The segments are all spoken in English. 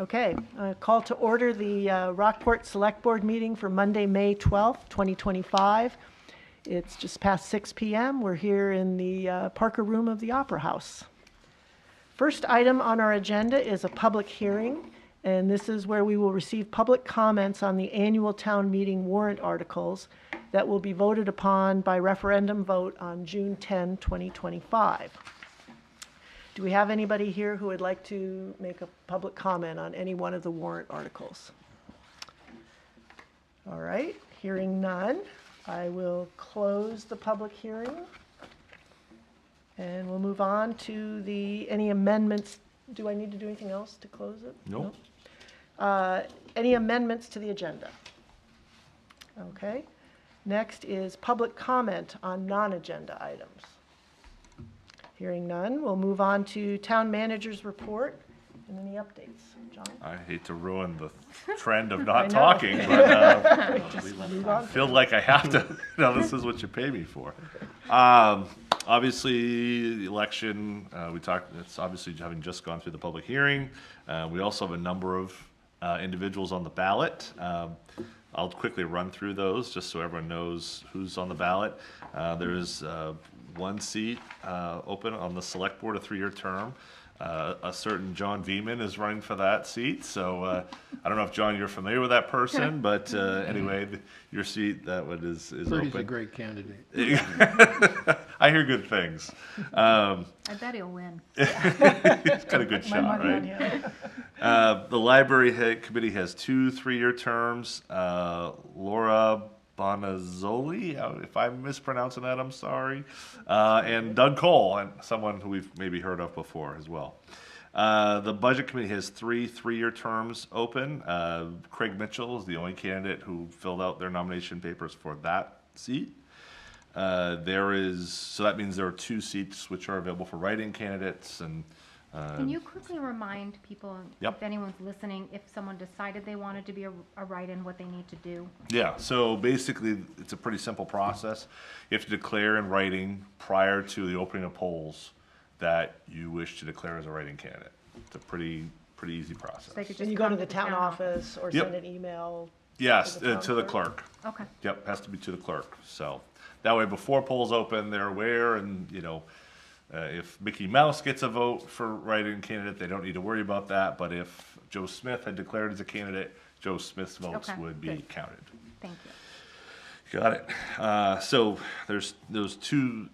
Okay, call to order the Rockport Select Board meeting for Monday, May 12th, 2025. It's just past 6 p.m. We're here in the Parker Room of the Opera House. First item on our agenda is a public hearing, and this is where we will receive public comments on the annual town meeting warrant articles that will be voted upon by referendum vote on June 10, 2025. Do we have anybody here who would like to make a public comment on any one of the warrant articles? All right, hearing none, I will close the public hearing. And we'll move on to any amendments. Do I need to do anything else to close it? Nope. Any amendments to the agenda? Okay. Next is public comment on non-agenda items. Hearing none, we'll move on to town manager's report and any updates. John? I hate to ruin the trend of not talking, but I feel like I have to. This is what you pay me for. Obviously, the election, we talked, it's obviously having just gone through the public hearing. We also have a number of individuals on the ballot. I'll quickly run through those just so everyone knows who's on the ballot. There's one seat open on the select board, a 3-year term. A certain John Veman is running for that seat. So I don't know if, John, you're familiar with that person, but anyway, your seat, that one is Bertie's open. a great candidate. I hear good things. I bet he'll win. He's got a good shot, right? The library committee has 2 3-year terms. Laura Bonazzoli, if I'm mispronouncing that, I'm sorry. And Doug Cole, and someone who we've maybe heard of before as well. The budget committee has 3 3-year terms open. Craig Mitchell is the only candidate who filled out their nomination papers for that seat. So that means there are 2 seats which are available for write-in candidates. And Can you quickly remind people, Yep. if anyone's listening, if someone decided they wanted to be a write-in, what they need to do? Yeah, so basically, it's a pretty simple process. You have to declare in writing prior to the opening of polls that you wish to declare as a write-in candidate. It's a pretty easy process. They could And just you go come to the town office or Yep. send an email? Yes, to the to the town clerk. Okay. Yep, has to be to the clerk. So that way, before polls open, they're aware, and if Mickey Mouse gets a vote for write-in candidate, they don't need to worry about that. But if Joe Smith had declared as a candidate, Joe Smith's votes Okay, would be good. counted. Thank you. Got it. So there's those 2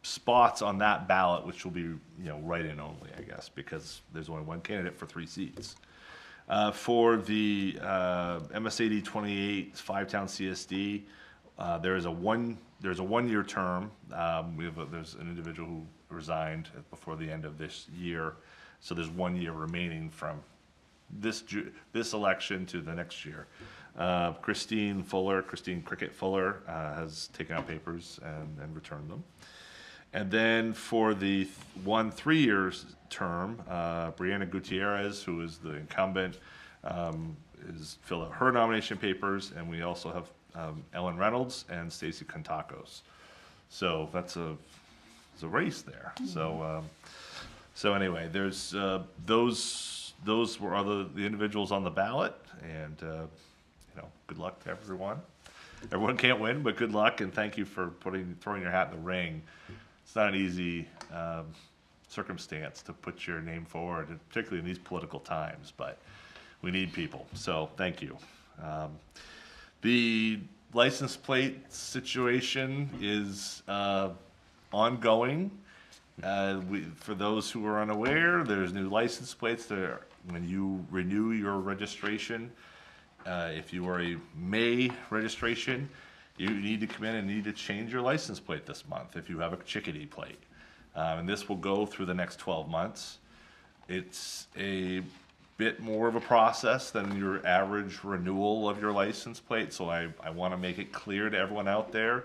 spots on that ballot, which will be write-in only, I guess, because there's only one candidate for 3 seats. For the MSAD 28 5-town CSD, there's a 1-year term. There's an individual who resigned before the end of this year, so there's 1 year remaining from this election to the next year. Christine Cricket Fuller has taken out papers and returned them. And then for the 1 3-year term, Brianna Gutierrez, who is the incumbent, is filled out her nomination papers, and we also have Ellen Reynolds and Stacy Contakos. So that's a race there. Mm-hmm. So anyway, there's those were the individuals on the ballot, and good luck to everyone. Everyone can't win, but good luck, and thank you for throwing your hat in the ring. It's not an easy circumstance to put your name forward, particularly in these political times, but we need people, so thank you. The license plate situation is ongoing. For those who are unaware, there's new license plates that when you renew your registration, if you are a May registration, you need to come in and need to change your license plate this month if you have a Chickadee plate. And this will go through the next 12 months. It's a bit more of a process than your average renewal of your license plate, so I want to make it clear to everyone out there,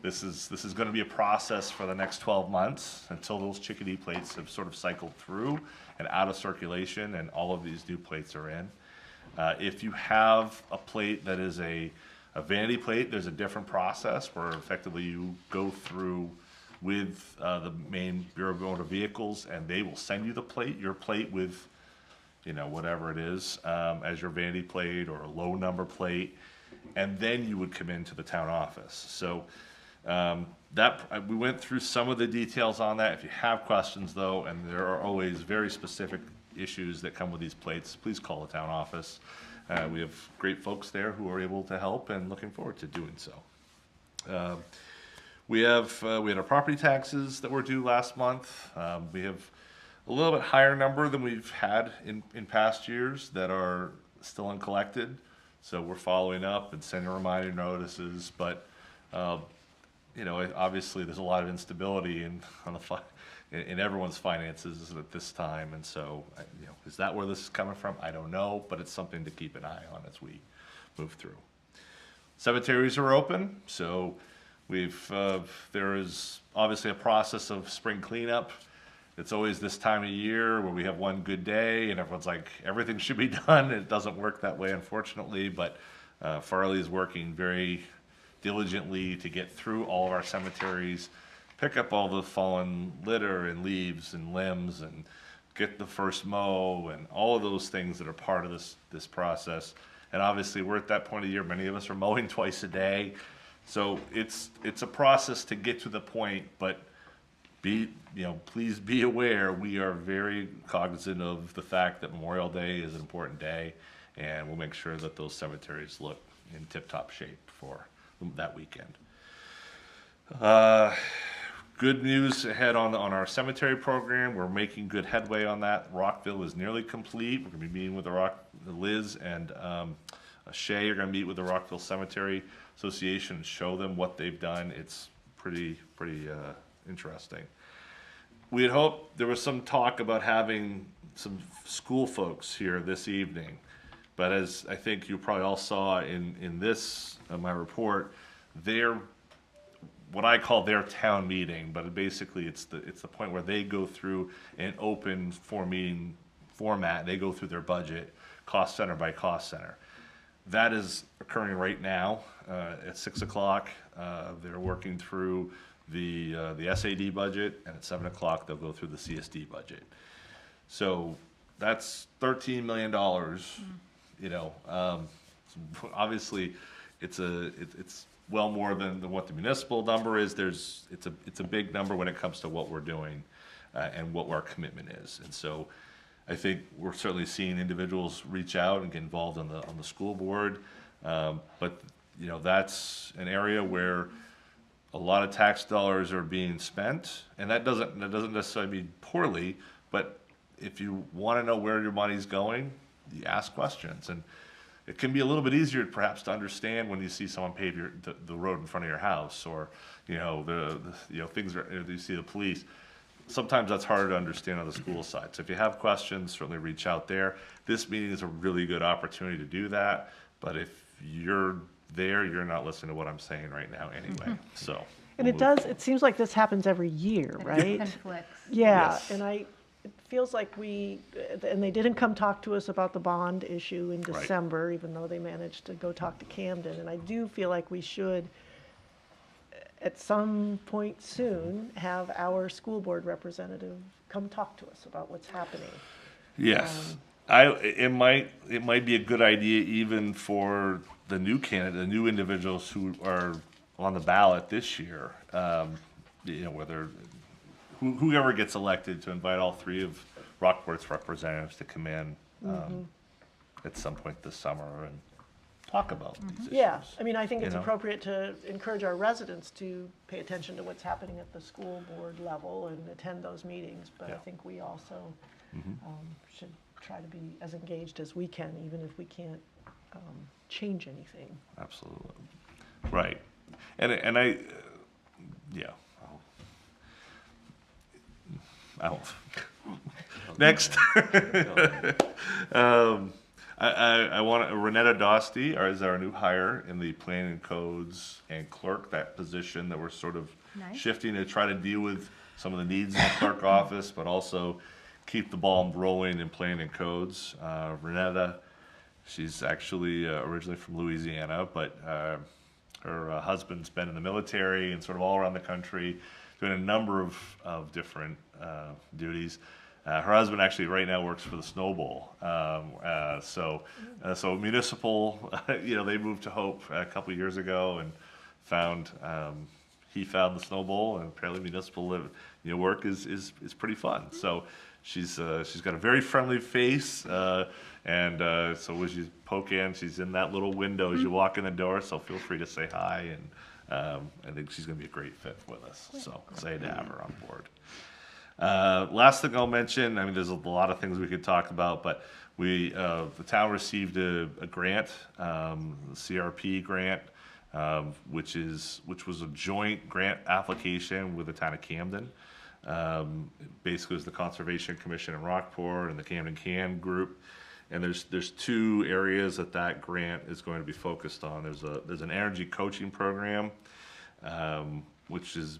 this is going to be a process for the next 12 months until those Chickadee plates have sort of cycled through and out of circulation and all of these new plates are in. If you have a plate that is a vanity plate, there's a different process where effectively you go through with the Maine Bureau of Motor Vehicles, and they will send you the plate, your plate with, you know, whatever it is, as your vanity plate or a low number plate, and then you would come into the town office. So we went through some of the details on that. If you have questions though, and there are always very specific issues that come with these plates, please call the town office. We have great folks there who are able to help, and looking forward to doing so. We had our property taxes that were due last month. We have a little bit higher number than we've had in past years that are still uncollected. So we're following up and sending reminder notices, but you know, obviously there's a lot of instability in everyone's finances at this time, and so, you know, is that where this is coming from? I don't know, but it's something to keep an eye on as we move through. Cemeteries are open, so there is obviously a process of spring cleanup. It's always this time of year where we have one good day and everyone's like, everything should be done. It doesn't work that way, unfortunately, but Farley is working very diligently to get through all of our cemeteries, pick up all the fallen litter and leaves and limbs, and get the first mow and all of those things that are part of this process. And obviously we're at that point of year, many of us are mowing twice a day. So it's a process to get to the point, but please be aware, we are very cognizant of the fact that Memorial Day is an important day, and we'll make sure that those cemeteries look in tip-top shape for that weekend. Good news ahead on our cemetery program. We're making good headway on that. Rockville is nearly complete. We're gonna be meeting with Liz and Shay are gonna meet with the Rockville Cemetery Association and show them what they've done. It's pretty interesting. We had hoped, there was some talk about having some school folks here this evening, but as I think you probably all saw in this, my report, what I call their town meeting, but basically it's the point where they go through an open meeting format. They go through their budget, cost center by cost center. That is occurring right now at 6 o'clock. They're working through the SAD budget, and at 7 o'clock they'll go through the CSD budget. So that's $13 million. You know, obviously it's well more than what the municipal number is. It's a big number when it comes to what we're doing and what our commitment is. And so I think we're certainly seeing individuals reach out and get involved on the school board, but you know, that's an area where a lot of tax dollars are being spent, and that doesn't necessarily mean poorly, but if you want to know where your money's going, you ask questions, and it can be a little bit easier perhaps to understand when you see someone pave the road in front of your house, or you know things you see the police. Sometimes that's harder to understand on the school side. So if you have questions, certainly reach out there. This meeting is a really good opportunity to do that, but if you're there, you're not listening to what I'm saying right now anyway. So. And it seems like this happens every year, right? Conflicts. Yeah, Yes. and it feels like and they didn't come talk to us about the bond issue in Right. December, even though they managed to go talk to Camden. And I do feel like we should, at some point soon, have our school board representative come talk to us about what's happening. Yes, it might be a good idea even for the new candidate, the new individuals who are on the ballot this year. You know, whoever gets elected, to invite all three of Rockport's representatives to come in at some point this summer and talk about these issues. Yeah, I mean, I think it's You know? appropriate to encourage our residents to pay attention to what's happening at the school board level and attend those meetings, but I Yeah. think we also should try to be as engaged as we can, even if we can't change anything. Absolutely. Right. And I, yeah. I won't. Next. I want Renetta Dosty is our new hire in the planning and codes and clerk, that position that we're sort of Nice. shifting to try to deal with some of the needs in the clerk office, but also keep the ball rolling in planning and codes. Renetta, she's actually originally from Louisiana, but her husband's been in the military and sort of all around the country, doing a number of different duties. Her husband actually right now works for the Snow Bowl. So municipal, they moved to Hope a couple years ago and found, he found the Snow Bowl, and apparently municipal work is pretty fun. So she's got a very friendly face, and so as you poke in, she's in that little window as you walk in the door, so feel free to say hi, and I think she's gonna be a great fit with us, so excited to have her on board. Last thing I'll mention, I mean, there's a lot of things we could talk about, but the town received a grant, the CRP grant, which was a joint grant application with the town of Camden. Basically, it was the Conservation Commission in Rockport and the Camden Can Group. And there's two areas that grant is going to be focused on. There's an energy coaching program, which is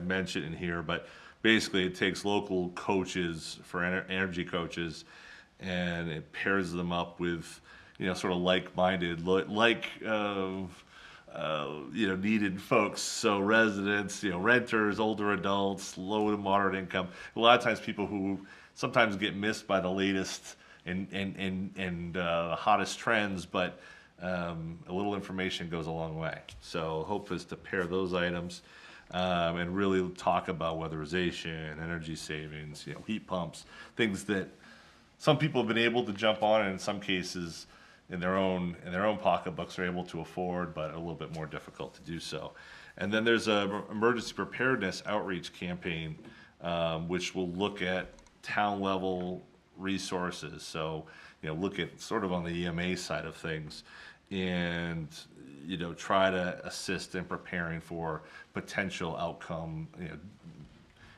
mentioned in here, but basically it takes local coaches for energy coaches, and it pairs them up with sort of like-minded, needed folks. So residents, renters, older adults, low to moderate income. A lot of times people who sometimes get missed by the latest and hottest trends, but a little information goes a long way. So hope is to pair those items and really talk about weatherization, energy savings, heat pumps, things that some people have been able to jump on, and in some cases in their own pocketbooks are able to afford, but a little bit more difficult to do so. And then there's a emergency preparedness outreach campaign, which will look at town level resources. So, look at sort of on the EMA side of things, and try to assist in preparing for potential outcome,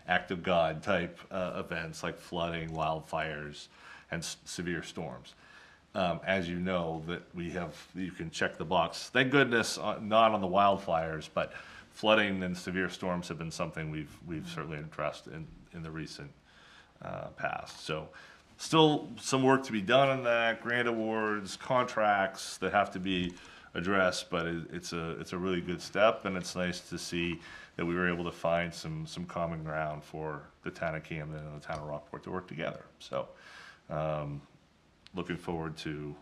act of God type events like flooding, wildfires, and severe storms. As you know, that you can check the box. Thank goodness, not on the wildfires, but flooding and severe storms have been something we've certainly addressed in the recent past. So, still some work to be done on that. Grant awards, contracts that have to be addressed, but it's a really good step, and it's nice to see that we were able to find some common ground for the town of Camden and the town of Rockport to work together. So. Looking forward to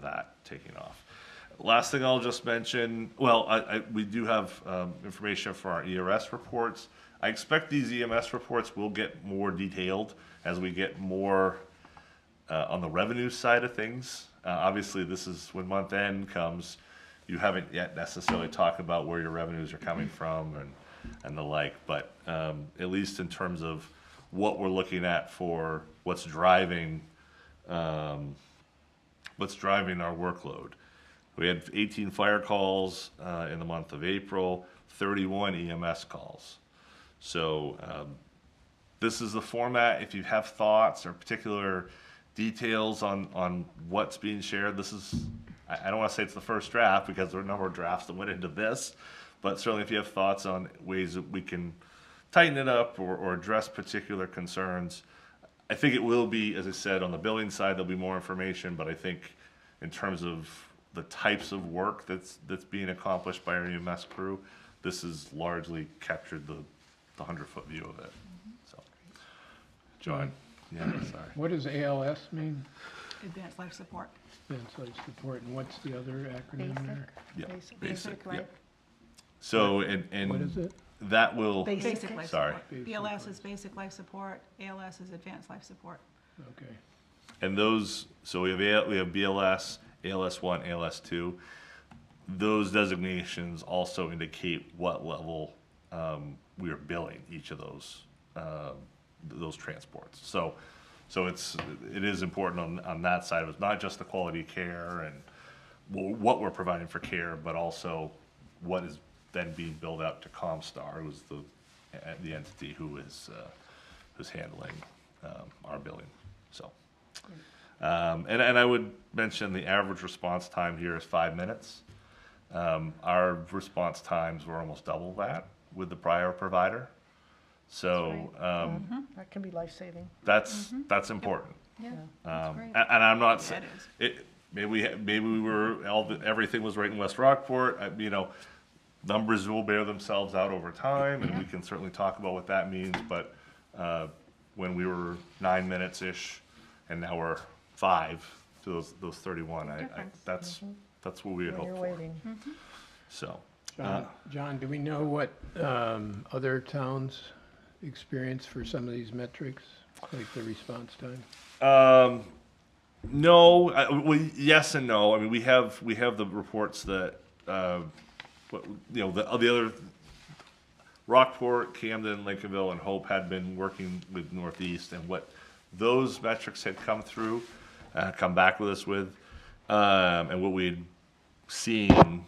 that taking off. Last thing I'll just mention, we do have information for our ERS reports. I expect these EMS reports will get more detailed as we get more on the revenue side of things. Obviously, this is when month end comes, you haven't yet necessarily talked about where your revenues are coming from and the like, but at least in terms of what we're looking at for what's driving our workload. We had 18 fire calls in the month of April, 31 EMS calls. So this is the format. If you have thoughts or particular details on what's being shared, this is, I don't want to say it's the first draft because there are a number of drafts that went into this, but certainly if you have thoughts on ways that we can tighten it up or address particular concerns, I think it will be, as I said, on the billing side, there'll be more information, but I think in terms of the types of work that's being accomplished by our EMS crew, this has largely captured the 100-foot view of it. So, John, yeah, sorry. What does ALS mean? Advanced life support. Advanced life support, and what's the other acronym there? Yeah, Basic. basic, right? yeah. So, and What is it? that will, Basic. life Sorry. support. BLS is basic life support, ALS is advanced life support. Okay. and those, so we have BLS, ALS1, ALS2. Those designations also indicate what level we are billing each of those transports. So it is important on that side of it, not just the quality of care and what we're providing for care, but also what is then being billed out to Comstar, who's the entity who's handling our billing. So, and I would mention the average response time here is 5 minutes. Our response times were almost double that with the prior provider. So That can be life-saving. that's important. Yeah, that's great. And I'm not Yeah, saying it is. maybe we were, everything was right in West Rockport, you know, numbers will bear themselves out over time, and we can certainly talk about what that means, but, when we were 9 minutes-ish, and now we're 5 to those 31, Difference. that's what we had When hoped you're for, waiting. so. John, do we know what other towns experience for some of these metrics, like the response time? No, well, yes and no. I mean, we have the reports that, you know, the other, Rockport, Camden, Lincolnville, and Hope had been working with Northeast, and what those metrics had come through, come back with us with, and what we'd seen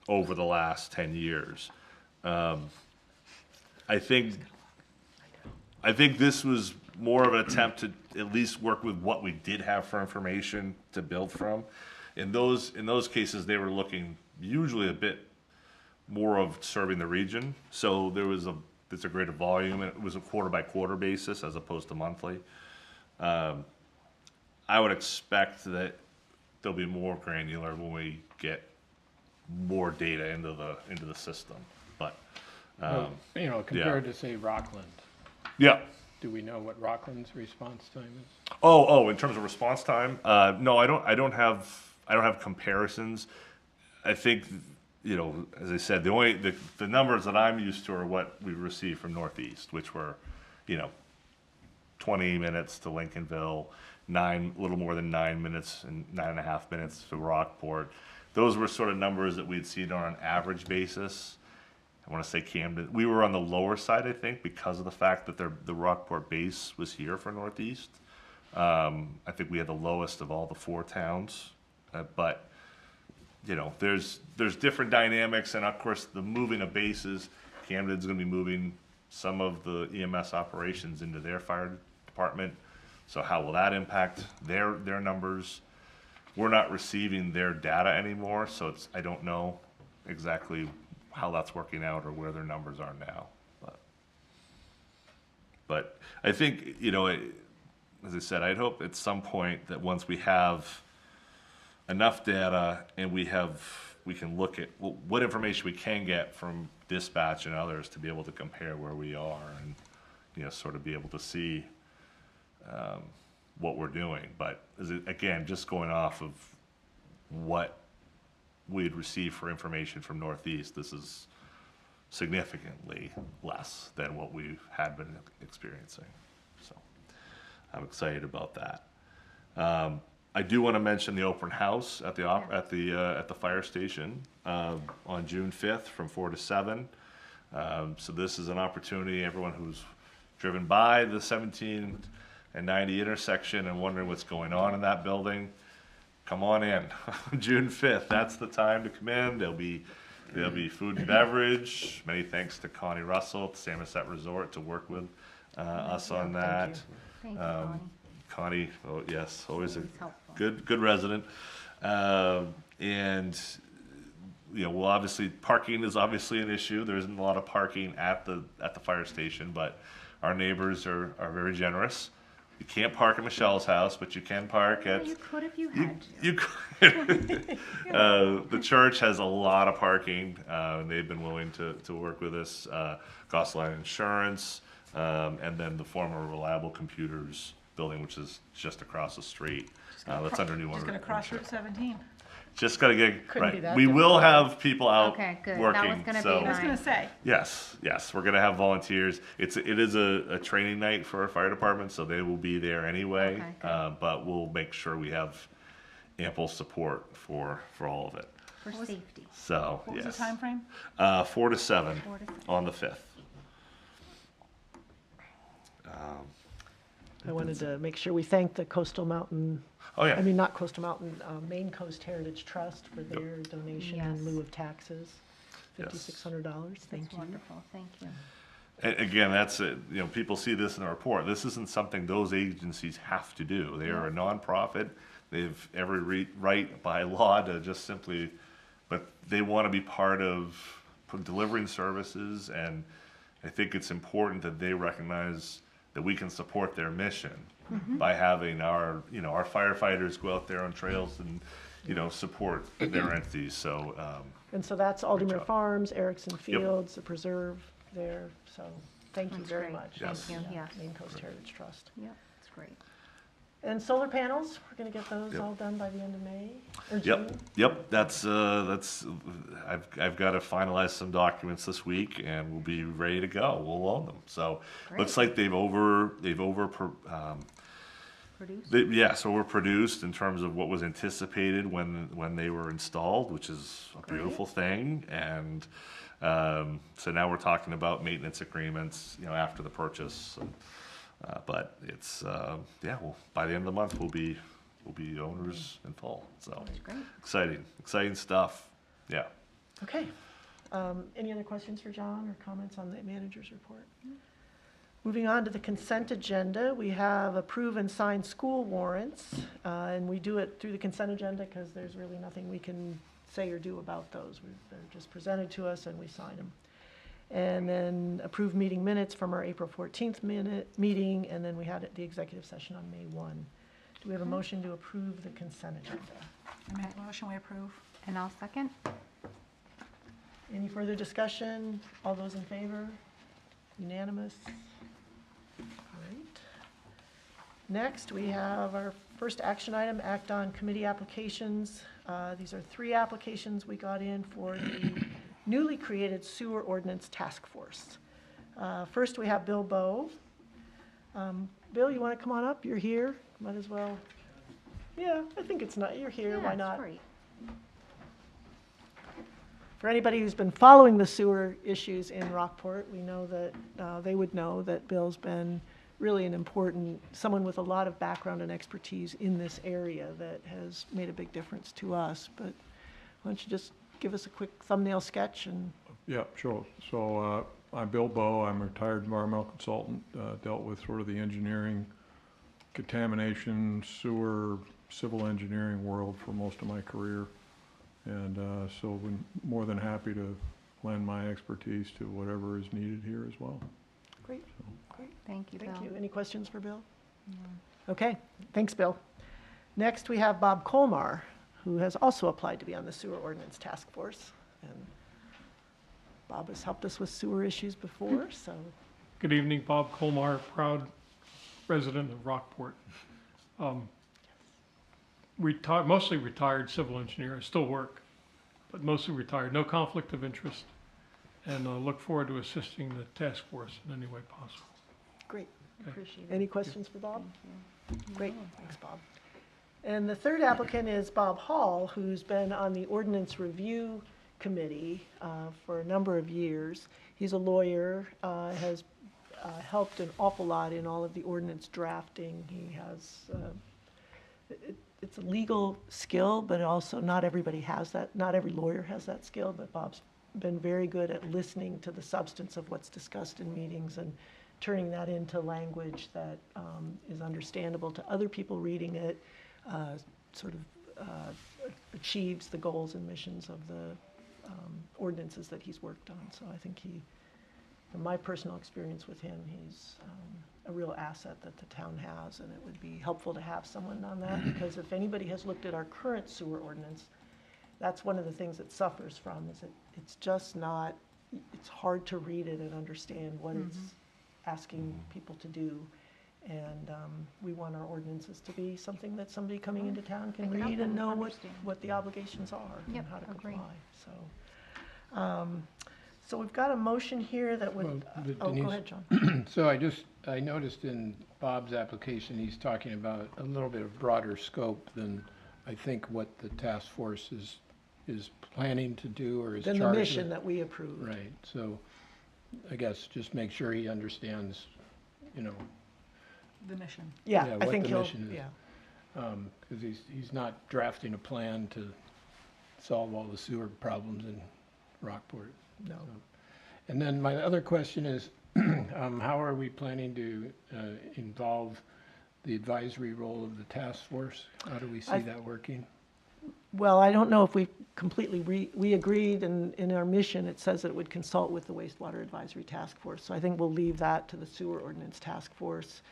over the last 10 years. I think this was more of an attempt to at least work with what we did have for information to build from. In those cases, they were looking usually a bit more of serving the region. So there's a greater volume, and it was a quarter by quarter basis as opposed to monthly. I would expect that they'll be more granular when we get more data into the system. But You know, compared to, say, Rockland, yeah. do we know what Rockland's response time is? Oh, in terms of response time, no, I don't have comparisons. I think, you know, as I said, the numbers that I'm used to are what we received from Northeast, which were, you know, 20 minutes to Lincolnville, a little more than 9 minutes and 9.5 minutes to Rockport. Those were sort of numbers that we'd seen on an average basis. I want to say Camden, we were on the lower side, I think, because of the fact that the Rockport base was here for Northeast. I think we had the lowest of all the 4 towns, but you know, there's different dynamics, and of course, the moving of bases, Camden's going to be moving some of the EMS operations into their fire department. So how will that impact their numbers? We're not receiving their data anymore, so I don't know exactly how that's working out or where their numbers are now. But I think, you know, as I said, I'd hope at some point that once we have enough data and we can look at what information we can get from dispatch and others to be able to compare where we are and, you know, sort of be able to see what we're doing. But again, just going off of what we'd received for information from Northeast, this is significantly less than what we had been experiencing. So I'm excited about that. I do want to mention the open house at the fire station on June 5th from 4 to 7. So this is an opportunity, everyone who's driven by the 17 and 90 intersection and wondering what's going on in that building, come on in. June 5th, that's the time to come in. There'll be food and beverage. Many thanks to Connie Russell at the Samoset Resort to work with us on that. Thank you, Bonnie. Connie, oh yes, always a helpful. good resident. And you know, well, obviously parking is obviously an issue. There isn't a lot of parking at the fire station, but our neighbors are very generous. You can't park at Michelle's house, but you can park at. You could if you had to. You could. The church has a lot of parking. They've been willing to work with us. Gosselin Insurance, and then the former Reliable Computers building, which is just across the street. That's under New Just Order. gonna cross Route 17. Just gotta get Couldn't be right. that We will have people out Okay, good. That working. was gonna be so I was gonna say, yes, we're gonna have volunteers. It is a training night for our fire department, so they will be there anyway. Okay, good. But we'll make sure we have ample support for all of it. For safety. So what was the yes, time frame? 4 to 7 4 to 7. on the 5th. I wanted to make sure we thank the Coastal Mountain, Oh yeah. I mean, not Coastal Mountain, Maine Coast Heritage Trust for their donation Yes. in lieu of taxes, Yes. $5,600, thank That's you. wonderful, thank you. And again, that's it. You know, people see this in the report. This isn't something those agencies have to do. They are a nonprofit. They have every right by law to just simply, but they want to be part of delivering services. And I think it's important that they recognize that we can support their mission by having our firefighters go out there on trails and, support their entities, so, And so that's Alderman job. Farms, Erickson Fields, the preserve there, so thank you That's very great. much. Yes. Thank you, yes. Maine Coast Heritage Trust. Yep, it's great. And solar panels, we're gonna get those Yep. all done by the end of May, or Yep, June? yep, that's, I've got to finalize some documents this week, and we'll be ready to go, we'll own them, so, looks like they've Produced? overproduced in terms of what was anticipated when they were installed, which is a beautiful thing, and, so now we're talking about maintenance agreements, after the purchase, but it's, well, by the end of the month, we'll be owners in full, so, That's great. exciting stuff, yeah. Okay. Any other questions for John or comments on the manager's report? Moving on to the consent agenda, we have approve and sign school warrants, and we do it through the consent agenda because there's really nothing we can say or do about those. They're just presented to us and we sign them. And then approve meeting minutes from our April 14th meeting, and then we had the executive session on May 1. Do we have a motion to approve the consent agenda? I make a motion, we approve. And I'll second. Any further discussion? All those in favor? Unanimous? Great. Next, we have our first action item, act on committee applications. These are 3 applications we got in for the newly created sewer ordinance task force. First, we have Bill Bowe. Bill, you want to come on up? You're here. Might as well. Yeah, I think it's not. You're here. Why Yeah, not? it's great. For anybody who's been following the sewer issues in Rockport, we know that, they would know that Bill's been really an important, someone with a lot of background and expertise in this area that has made a big difference to us. But why don't you just give us a quick thumbnail sketch and, Yeah, sure. So I'm Bill Bowe. I'm a retired environmental consultant. Dealt with sort of the engineering, contamination, sewer, civil engineering world for most of my career. And so I'm more than happy to lend my expertise to whatever is needed here as well. great, great. Thank you, Bill. Thank you. Any questions for Bill? Okay, thanks, Bill. Next, we have Bob Colmar, who has also applied to be on the sewer ordinance task force. And Bob has helped us with sewer issues before, so, Good evening, Bob Colmar, proud resident of Rockport. Mostly retired civil engineer, I still work, but mostly retired, no conflict of interest, and look forward to assisting the task force in any way possible. great. Appreciate it. Any questions for Bob? Thank you. Great, thanks, Bob. And the third applicant is Bob Hall, who's been on the Ordinance Review Committee for a number of years. He's a lawyer, has helped an awful lot in all of the ordinance drafting. He has, it's a legal skill, but also not everybody has that, not every lawyer has that skill, but Bob's been very good at listening to the substance of what's discussed in meetings and turning that into language that is understandable to other people reading it, sort of achieves the goals and missions of the ordinances that he's worked on. So I think he, from my personal experience with him, he's a real asset that the town has, and it would be helpful to have someone on that, because if anybody has looked at our current sewer ordinance, that's one of the things it suffers from, is it's just not, it's hard to read it and understand what it's asking people to do. And we want our ordinances to be something that somebody coming into town can They can help read and them know understand. what the obligations are and Yep, how to agree. comply, so. So we've got a motion here that would, Well, but oh, go Denise- ahead, John. So I noticed in Bob's application, he's talking about a little bit of broader scope than I think what the task force is planning to do or is Then charged the with. mission that we approved. Right, so I guess just make sure he understands, you know, The mission. Yeah, Yeah, I what think the he'll, mission is. yeah, because he's not drafting a plan to solve all the sewer problems in Rockport. no. And then my other question is, how are we planning to involve the advisory role of the task force? How do we see I- that working? Well, I don't know if we completely, we agreed in our mission, it says that it would consult with the wastewater advisory task force. So I think we'll leave that to the sewer ordinance task force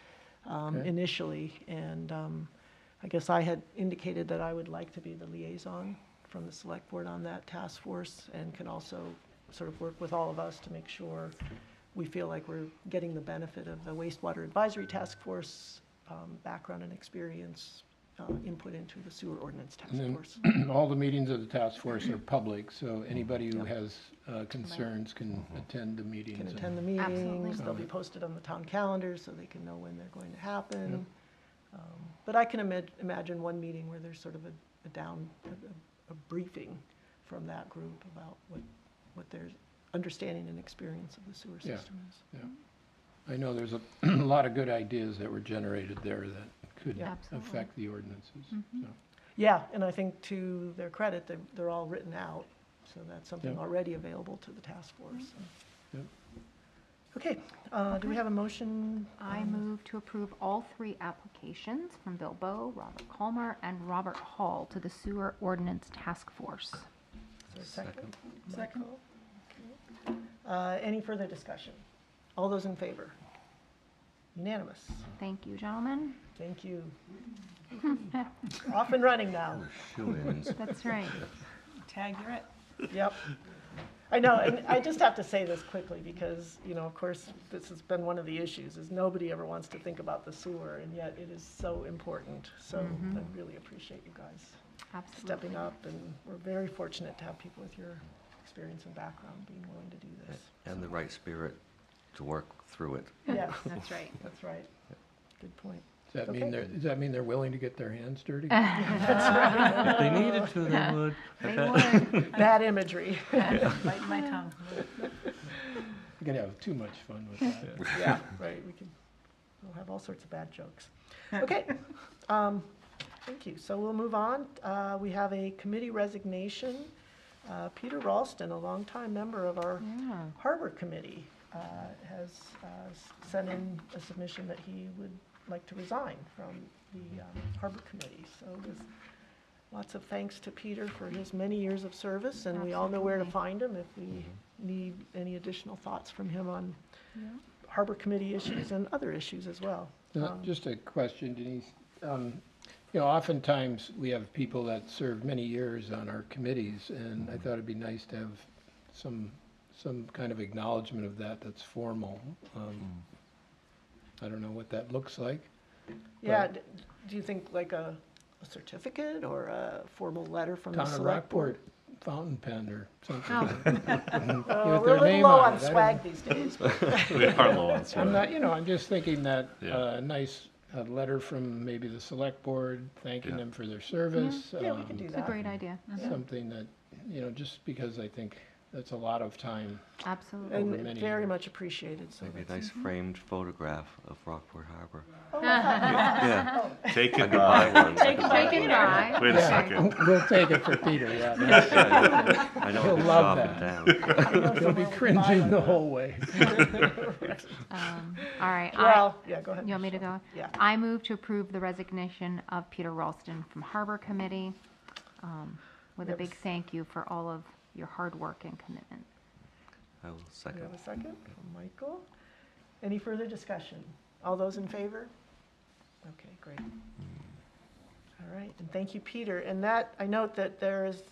Okay. initially. And I guess I had indicated that I would like to be the liaison from the select board on that task force and can also sort of work with all of us to make sure we feel like we're getting the benefit of the wastewater advisory task force background and experience, input into the sewer ordinance task And then force. all the meetings of the task force are public, so anybody who has concerns can attend the meetings. Can and- attend the meetings, Absolutely. they'll be posted on the town calendar so they can know when they're going to happen. But I can imagine one meeting where there's sort of a briefing from that group about what their understanding and experience of the sewer Yeah. system is. I know there's a lot of good ideas that were generated there that could Yeah. Absolutely. affect the ordinances. so. Yeah, and I think to their credit, they're all written out, so that's something Yep. already available to the task force. Yep. Okay, do we have a motion? I move to approve all 3 applications from Bill Bowe, Robert Colmer, and Robert Hall to the Sewer Ordinance Task Force. Is there a second? Second. Michael? Okay. Any further discussion? All those in favor? Unanimous. Thank you, gentlemen. Thank you. Off and running now. That's right. Tag, you're it. Yep. I know, and I just have to say this quickly because, of course, this has been one of the issues, is nobody ever wants to think about the sewer, and yet it is so important. So I really appreciate you guys Absolutely. stepping up, and we're very fortunate to have people with your experience and background being willing to do this. And the right spirit to work through it. Yes, That's right. that's right. Good point. Does that mean Okay. does that mean they're willing to get their hands dirty? If they needed to, they would. They would. Bad imagery. Bite my tongue. You're gonna have too much fun with that. Yeah, right, we'll have all sorts of bad jokes. Okay, thank you. So we'll move on. We have a committee resignation. Peter Ralston, a longtime member of our Yeah. Harbor Committee, has sent in a submission that he would like to resign from the Harbor Committee. So there's lots of thanks to Peter for his many years of service, and we all know where to Absolutely. find him if we need any additional thoughts from him on Harbor Committee issues and other issues as well. Just a question, Denise. Oftentimes, we have people that serve many years on our committees, and I thought it'd be nice to have some kind of acknowledgement of that that's formal. I don't know what that looks like. Yeah, do you think like a certificate or a formal letter from the Town of select board? Rockport fountain pen or something. Oh. With We're a their little name low on on it. I don't- swag these days. but- We are low on I'm swag. not, I'm just thinking that Yeah. a nice letter from maybe the select board, thanking Yeah. them for their service. Yeah, we can do It's a that. great idea. Something that, just because I think that's a lot of time. Absolutely. over And many very years. much appreciated, so Maybe a that's. nice framed photograph of Rockport Harbor. Oh, Yeah, Take I it could buy by. one. Take it by. Wait a Yeah, second. We'll take it for Peter, yeah. that's- I know He'll it's love shop that. in town. He'll be cringing the whole way. All right. Well, yeah, go ahead. You want me to go? Yeah. I move to approve the resignation of Peter Ralston from Harbor Committee, with a Yep. big thank you for all of your hard work and commitment. I will Do we second. have a second from Michael? Any further discussion? All those in favor? Okay, great. All right, and thank you, Peter. And that, I note that there is,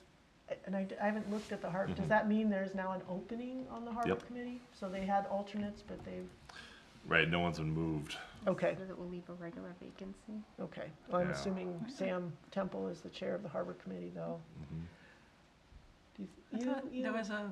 and I haven't looked at the Harbor, does that mean there's now an opening on the Harbor Yep. Committee? So they had alternates, but they've, Right, no one's been moved. okay, So that will leave a regular vacancy. okay. Well, I'm Yeah. assuming Sam Temple is the chair of the Harbor Committee, though. Mhm. Do I you- thought you- there was a,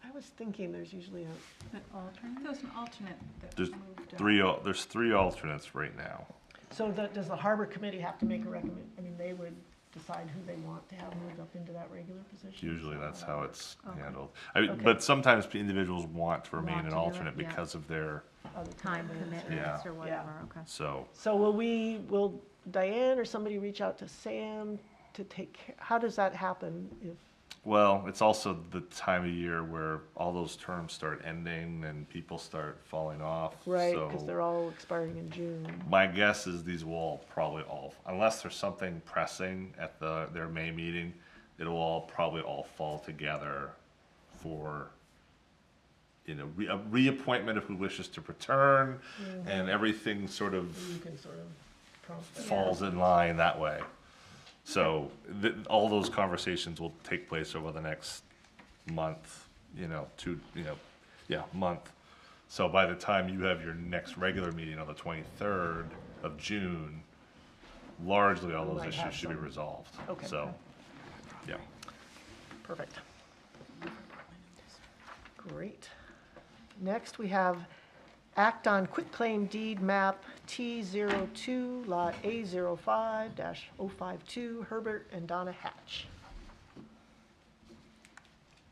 I was thinking there's usually a, there was an alternate that There's moved. there's 3 alternates right now. so does the Harbor Committee have to make a recommend, I mean, they would decide who they want to have moved up into that regular position? Usually that's how it's Okay. handled. Okay. But sometimes individuals want to remain Want an to do it, alternate yeah. because of their, Other Time commitments? commitments Yeah. or whatever, okay. so. So will Diane or somebody reach out to Sam to take, how does that happen if, Well, it's also the time of year where all those terms start ending and people start falling off. right, so because they're all expiring in June? My guess is these will all probably all, unless there's something pressing at their May meeting, it'll all probably all fall together for, a reappointment of who wishes to return, and everything sort of, You can sort of falls in line that way. So all those conversations will take place over the next month, month. So by the time you have your next regular meeting on the 23rd of June, largely all We those might issues have should be some. resolved. Okay. So, yeah. Perfect. Great. Next, we have act on quitclaim deed map T02, lot A05-052, Herbert and Donna Hatch.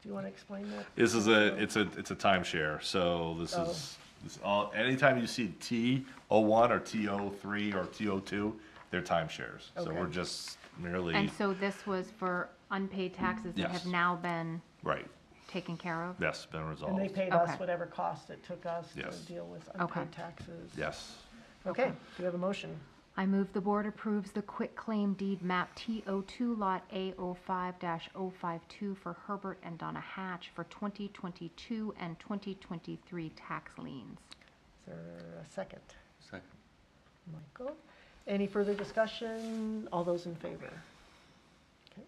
Do you want to explain that? It's a timeshare, so this Oh. is all, anytime you see T01 or T03 or T02, they're timeshares. So Okay. we're just merely, And so this was for unpaid taxes that Yes. have now been right, taken care of? yes, been And resolved. they paid us Okay. whatever cost it took us to Yes. deal with Okay. unpaid taxes. Yes. Okay, do we have a motion? I move the board approves the quitclaim deed map T02 lot A05-052 for Herbert and Donna Hatch for 2022 and 2023 tax liens. Is there a second? Second. Michael. Any further discussion? All those in favor? Okay.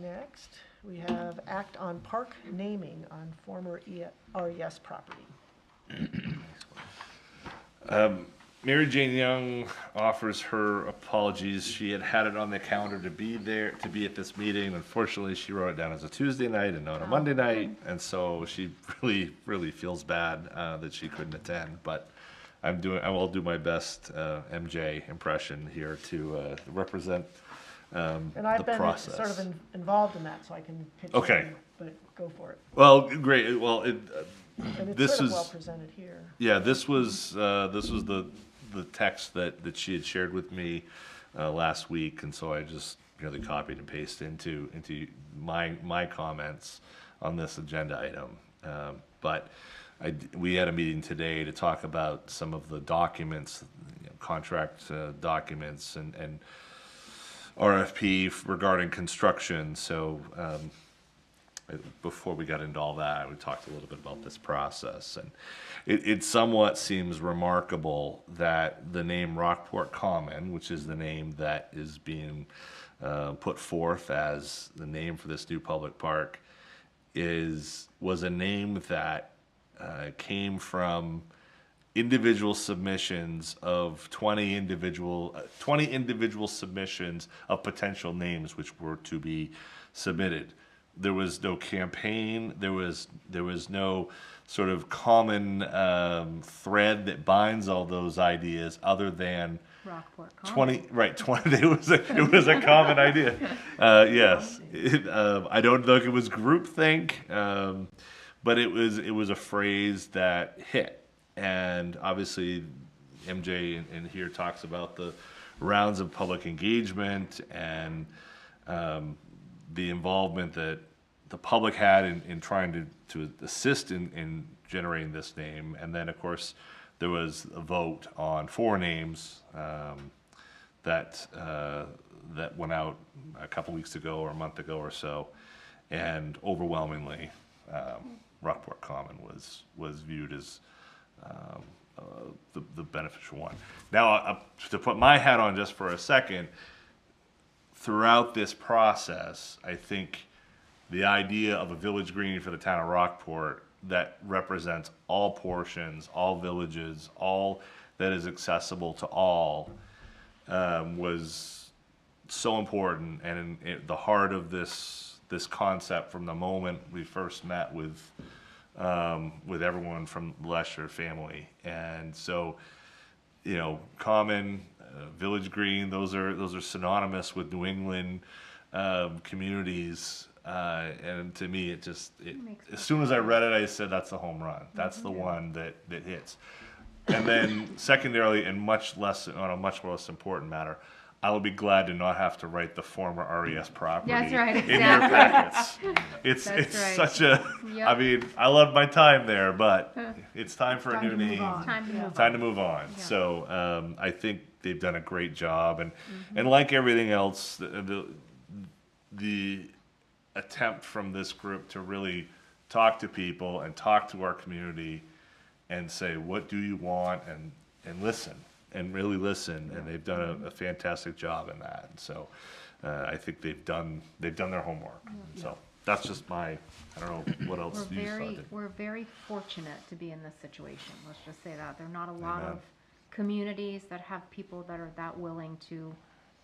Next, we have act on park naming on former RES property. Mary Jane Young offers her apologies. She had it on the calendar to be there, to be at this meeting. Unfortunately, she wrote it down as a Tuesday night and not a Monday night, and so she really, really feels bad that she couldn't attend. But I will do my best MJ impression here to represent And the I've been process. sort of involved in that, so I can pitch Okay. in, but go for it. Well, great. Well, And it's This sort of is- well presented here. yeah, this was the text that she had shared with me last week, and so I just merely copied and pasted into my comments on this agenda item. But we had a meeting today to talk about some of the documents, contract documents and RFP regarding construction. So before we got into all that, we talked a little bit about this process. And it somewhat seems remarkable that the name Rockport Common, which is the name that is being put forth as the name for this new public park, was a name that came from individual submissions of 20 individual submissions of potential names which were to be submitted. There was no campaign. There was no sort of common thread that binds all those ideas, other than Rockport Common. 20. Right, 20. It was a common idea. Yes, I don't know if it was groupthink, but it was a phrase that hit. And obviously, MJ in here talks about the rounds of public engagement and the involvement that the public had in trying to assist in generating this name. And then, of course, there was a vote on 4 names that went out a couple weeks ago or a month ago or so. And overwhelmingly, Rockport Common was viewed as the beneficial one. Now, to put my hat on just for a second, throughout this process, I think the idea of a village green for the town of Rockport that represents all portions, all villages, all that is accessible to all, was so important and in the heart of this concept from the moment we first met with everyone from the Lesher family. And so, Common, Village Green, those are synonymous with New England communities. And to me, as soon as I read it, I said, that's the home run. That's the one that hits. And then secondarily, and on a much less important matter, I will be glad to not have to write the former RES property That's right, in your exactly. packets. It's That's right. such a, Yep. I mean, I love my time there, but it's time for a new name. Time to move Time on. to move on. Yeah. So I think they've done a great job, and like everything else, the attempt from this group to really talk to people and talk to our community and say, what do you want, and listen, and really listen, and they've done a fantastic job in that. And so, I think they've done their homework. So that's just my, I don't know what else you thought. We're very fortunate to be in this situation, let's just say that. There are not a lot Amen. of communities that have people that are that willing to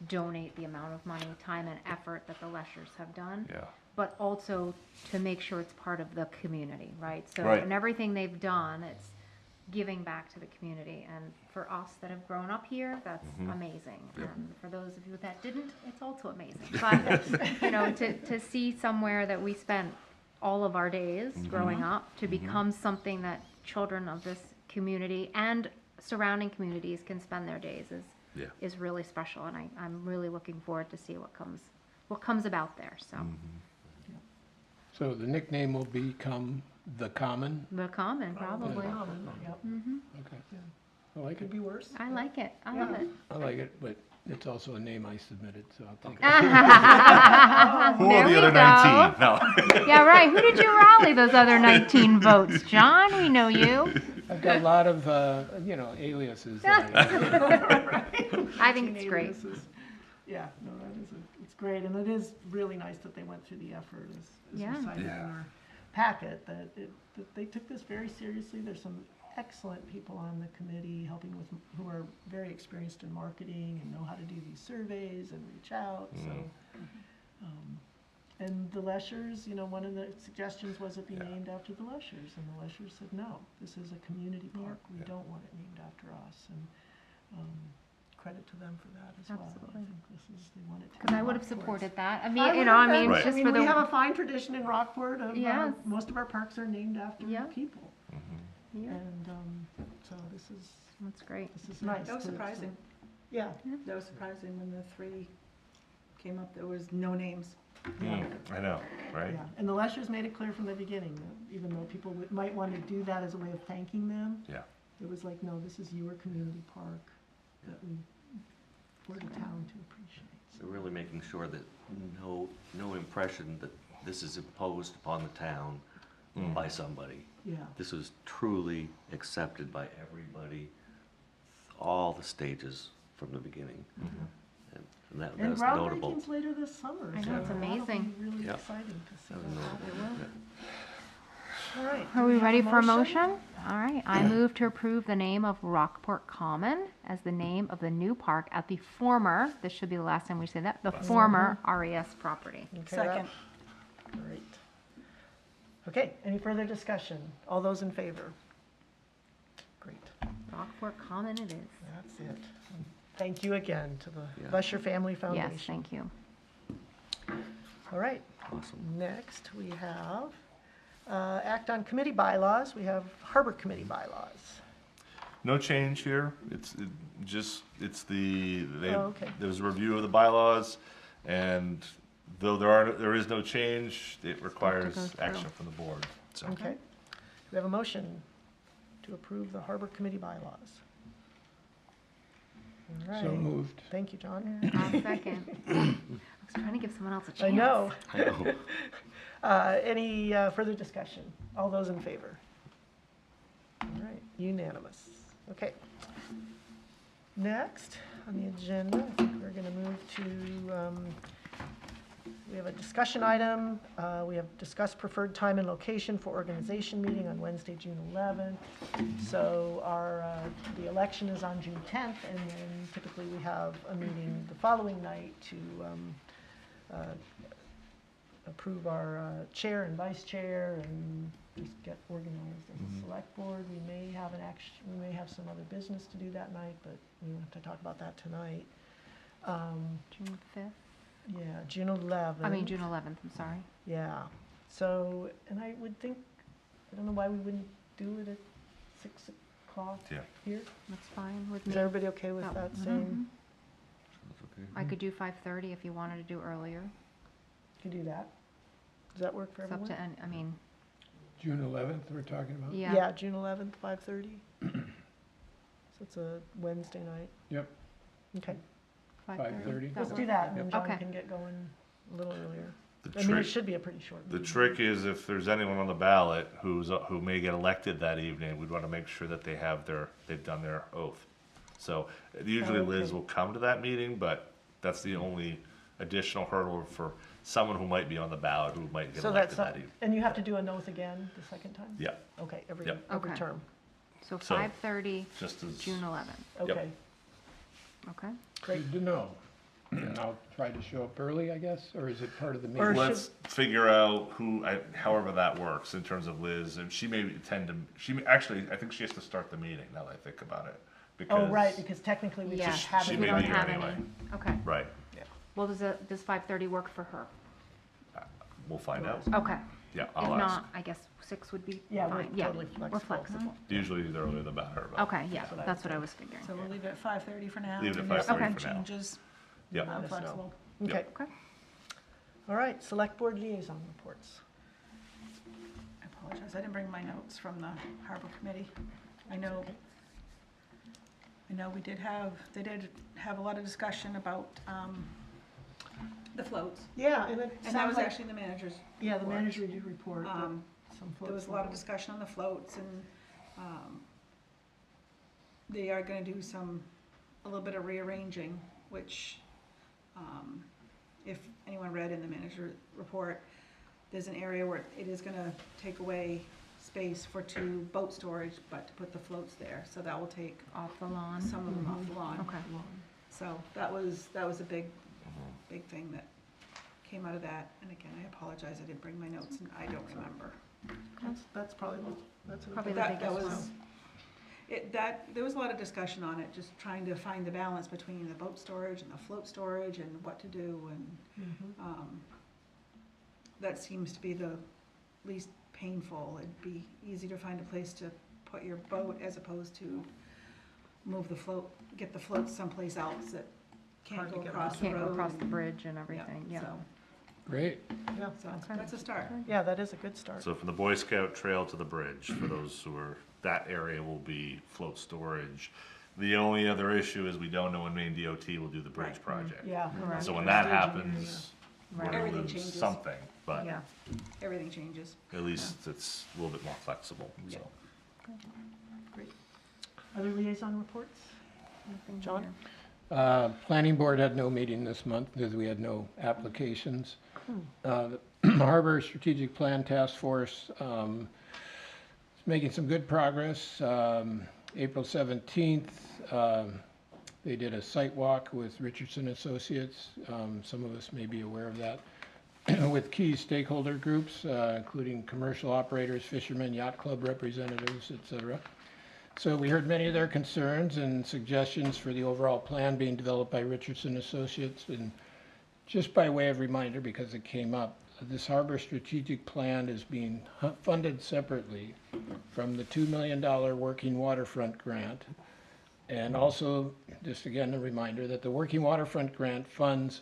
donate the amount of money, time, and effort that the Leschers have done. Yeah. But also to make sure it's part of the community, right? So, Right. and everything they've done, it's giving back to the community. And for us that have grown up here, that's amazing. Yep. And for those of you that didn't, it's also amazing. But, you know, to see somewhere that we spent all of our days growing up to become something that children of this community and surrounding communities can spend their days Yeah. is really special. And I'm really looking forward to see what comes about there, so. So the nickname will become The Common? The Common, probably. Yep. Okay. I like Could it. be worse. I like it. I love it. I like it, but it's also a name I submitted, so I'll take it. Who There are the we other go. 19? No. Yeah, right. Who did you rally those other 19 votes? John, we know you. I've got a lot of, aliases. that I think it's great. Yeah, no, it's great, and it is really nice that they went through the effort, as Yeah. we cited in Yeah. our packet, that they took this very seriously. There's some excellent people on the committee helping with, who are very experienced in marketing and know how to do these surveys and reach out, so. And the Leschers, one of the suggestions was it be Yeah. named after the Leschers, and the Leschers said, no, this is a community park, we don't want it named after us, and, credit to them for that as well. Absolutely. I think they want it to be Because I would have Rockport's. supported that. I I mean, would I have mean, been. Right. just for we have the, a fine tradition in Rockport of, Yes. most of our parks are named after Yeah. people. yeah, And, so this is that's great. nice. That was to- surprising. Yeah, That was surprising when the three came up, there was no names. I know, right? yeah. And the Leschers made it clear from the beginning that even though people might want to do that as a way of thanking them, Yeah. it was like, no, this is your community park that we, for the town to appreciate. So really making sure that no impression that this is imposed upon the town by somebody. Yeah. This was truly accepted by everybody, all the stages from the beginning. And that And was groundbreaking's notable. later this summer. I know, so it's that'll be amazing. Really Yeah. exciting to see That was that. notable. All right. Are do we have ready for a motion? All right, I move to approve the name of Rockport Common as the name of the new park at the former, this should be the last time we say that, the former RES property. Okay, Second. Great. Okay, any further discussion? All those in favor? Great, Rockport Common it is. that's it. Thank you again to the Yeah. Lesher Family Foundation. Yes, thank you. All right, Awesome. next we have, act on committee bylaws. We have Harbor Committee bylaws. No change here. It's okay. there's a review of the bylaws, and though there is no change, it requires go through. action from the board, so. Okay. We have a motion to approve the Harbor Committee bylaws. All So right, moved. thank you, John. I'll second. I was trying to give someone else a chance. I know. I know. Any further discussion? All those in favor? All right, unanimous. Okay. Next on the agenda, I think we're going to move to, we have a discussion item. We have discussed preferred time and location for organization meeting on Wednesday, June 11th. So the election is on June 10th, and then typically we have a meeting the following night to approve our chair and vice chair and just get organized as a select board. We may have some other business to do that night, but we don't have to talk about that tonight. June 5th, Yeah, June 11th. I mean, June 11th, I'm sorry. Yeah, so, and I would think, I don't know why we wouldn't do it at 6 o'clock Yeah. here. That's fine with Is me. everybody okay with Oh, that mhm. same? Sounds okay. I could do 5:30 if you wanted to do earlier. Can do that? Does that work for It's up everyone? to, I mean, June 11th, we're talking about? yeah. Yeah, June 11th, 5:30. So it's a Wednesday night. Yep. Okay, 5:30? That let's do work? that, and then Yep. John Okay. can get going a little earlier. The I mean, it trick, should be a pretty short the meeting. trick is if there's anyone on the ballot who may get elected that evening, we'd want to make sure that they've done their oath. So usually Liz Okay. will come to that meeting, but that's the only additional hurdle for someone who might be on the ballot who might get So elected that's, that evening. and you have to do an oath again the second time? Yeah, Okay, every Yep. Okay. term. So So- 5:30, just as. June 11th, Okay, okay? great. Good to know. I'll try to show up early, I guess, or is it part of the Or meeting? Let's figure out however that works in terms of Liz, and she may actually, I think she has to start the meeting, now that I think about it. Oh, right, because- because technically we Yeah, just have she it. may we don't be here have anyway. any. Okay, Right, well, does 5:30 work for her? we'll find out. Okay, Yeah, if I'll ask. not, I guess 6 would be Yeah, fine. we're totally We're flexible. flexible. Usually the earlier the better, but Okay, yeah, That's what I that's would what I think. was figuring. So we'll leave it at 5:30 for now. Leave it at and if 5:30 something for now. changes, Yep. Let I'm us know. flexible. Okay, Okay, all right, select board liaison reports. I apologize, I didn't bring my notes from the harbor committee. I know they did have a lot of discussion about, the floats. Yeah, and it And that sounds was like, actually the manager's. yeah, the report. manager did report that Um, some There was folks a lot of were- discussion on the floats and, they are gonna do a little bit of rearranging, which, if anyone read in the manager report, there's an area where it is gonna take away space for 2 boat storage, but to put the floats there, so that will take off the lawn. some of them off the lawn. Okay, So that was a big thing that came out of that, and again, I apologize, I didn't bring my notes and I don't remember. That's probably, that's. Probably the That biggest was, there was a lot of discussion on it, just trying to find the balance between the boat storage and the float storage and what to do, and, Mhm. that seems to be the least painful. It'd be easy to find a place to put your boat as opposed to move the float, get the float someplace else that can't Hard to go get across the road. can't go across the and- bridge and everything, yeah. So, Great. Yeah, that's a start. yeah, that is a good start. So from the Boy Scout Trail to the bridge, for those who are, that area will be float storage. The only other issue is we don't know when Maine DOT will do the bridge Right. project. Yeah. Correct. So when that Staging area. happens, we're Right. gonna Everything lose changes. something, but Yeah, Everything changes. at least it's a little bit more flexible, Yeah. so. Other liaison reports? nothing John? here. Planning board had no meeting this month because we had no applications. The Harbor Strategic Plan Task Force is making some good progress. April 17th, they did a site walk with Richardson Associates. Some of us may be aware of that. With key stakeholder groups, including commercial operators, fishermen, yacht club representatives, et cetera. So we heard many of their concerns and suggestions for the overall plan being developed by Richardson Associates. And just by way of reminder, because it came up, this harbor strategic plan is being funded separately from the $2 million Working Waterfront Grant. And also, just again, a reminder that the Working Waterfront Grant funds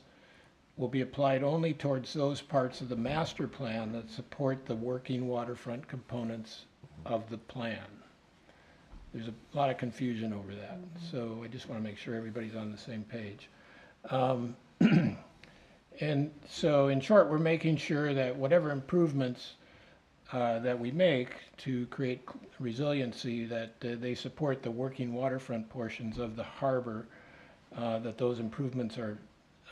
will be applied only towards those parts of the master plan that support the working waterfront components of the plan. There's a lot of confusion over that, so I just want to make sure everybody's on the same page. And so, in short, we're making sure that whatever improvements that we make to create resiliency, that they support the working waterfront portions of the harbor, that those improvements are,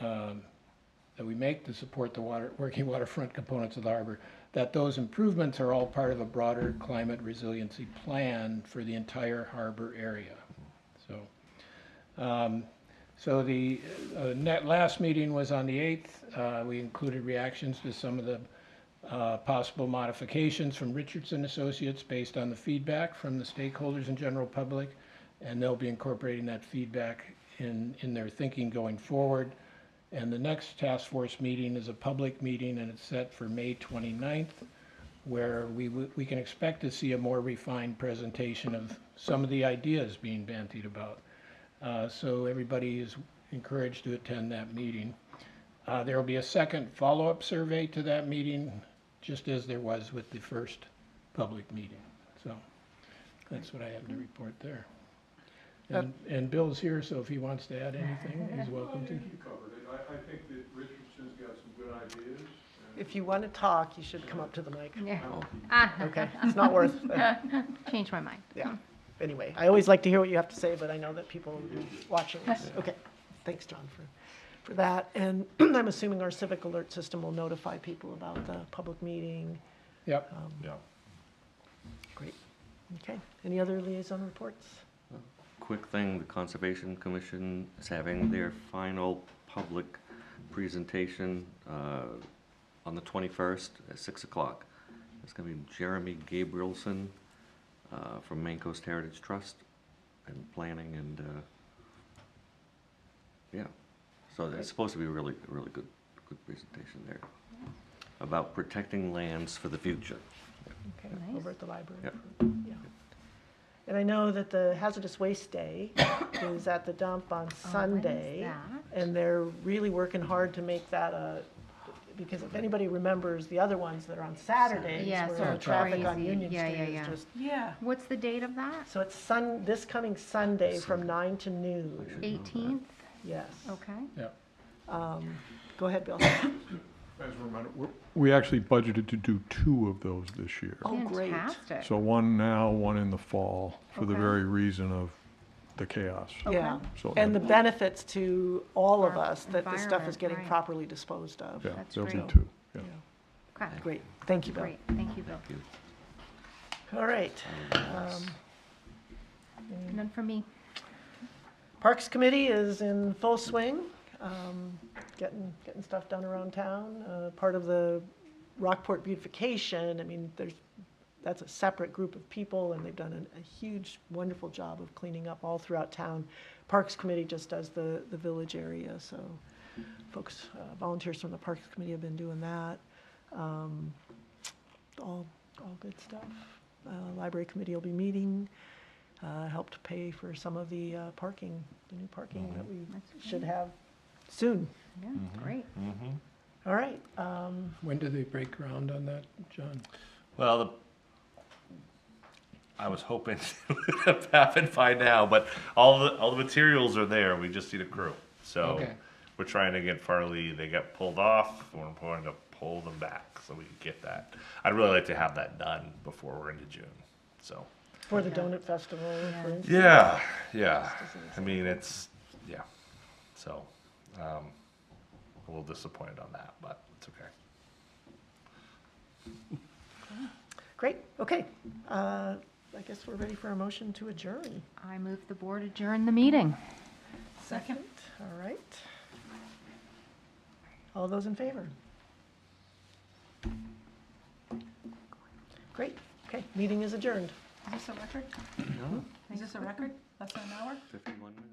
that we make to support the working waterfront components of the harbor, that those improvements are all part of a broader climate resiliency plan for the entire harbor area. So the last meeting was on the 8th. We included reactions to some of the possible modifications from Richardson Associates based on the feedback from the stakeholders and general public, and they'll be incorporating that feedback in their thinking going forward. And the next task force meeting is a public meeting, and it's set for May 29th, where we can expect to see a more refined presentation of some of the ideas being bandied about. So everybody is encouraged to attend that meeting. There will be a second follow-up survey to that meeting, just as there was with the first public meeting. So that's what I have to report there. And Bill's here, so if he wants to add anything, he's welcome to. You covered it. I think that Richardson's got some good ideas. if you want to talk, you should come up to the mic. Yeah. Oh, Okay, it's not worth, Change my mind. yeah. Anyway, I always like to hear what you have to say, but I know that people will be watching this. Okay, thanks, John, for that. And I'm assuming our civic alert system will notify people about the public meeting. Yep. Yeah. Great. Okay, any other liaison reports? quick thing, the Conservation Commission is having their final public presentation on the 21st at 6 o'clock. It's going to be Jeremy Gabrielson from Maine Coast Heritage Trust and planning and, yeah. So it's supposed to be a really good presentation there about protecting lands for the future. Okay, Nice. over at the library. Yep. Yeah. And I know that the Hazardous Waste Day is at the dump on Sunday. that? And they're really working hard to make that a, because if anybody remembers the other ones that are on Saturdays, Yeah, where so the traffic on crazy. Union Yeah, Street yeah, is yeah. just. Yeah. What's the date of that? So it's this coming Sunday from 9 to noon, 18th? yes. Okay. Go ahead, Bill. As a reminder, we actually budgeted to do 2 of those this year. Oh, great. Fantastic. So one now, one in the fall, for the Okay. very reason of the chaos. Yeah, Okay. So, and the benefits to all of Our us that this stuff is environment, getting right. properly disposed of. yeah, That's there'll be great. 2, yeah. Okay, Great, thank you, Bill. great. Thank you, Bill. Thank you. All right. None for me. Parks Committee is in full swing, getting stuff done around town. Part of the Rockport beautification, I mean, that's a separate group of people, and they've done a huge, wonderful job of cleaning up all throughout town. Parks Committee just does the village area, so folks, volunteers from the Parks Committee have been doing that. All good stuff. Library Committee will be meeting, helped pay for some of the parking, the new parking that we That's should have soon. Yeah, great. All right, When do they break ground on that, John? Well, I was hoping it would happen by now, but all the materials are there. We just need a crew. So Okay. we're trying to get Farley. They got pulled off. We're going to pull them back so we can get that. I'd really like to have that done before we're into June. So for the Donut Festival, for instance. yeah. I mean, it's So a little disappointed on that, but it's okay. Great, okay. I guess we're ready for a motion to adjourn. I move the board adjourn the meeting. Second, all right. All those in favor? Great, okay, meeting is adjourned. Is this a record? No, Is this a record? Less than an hour? 51 minutes.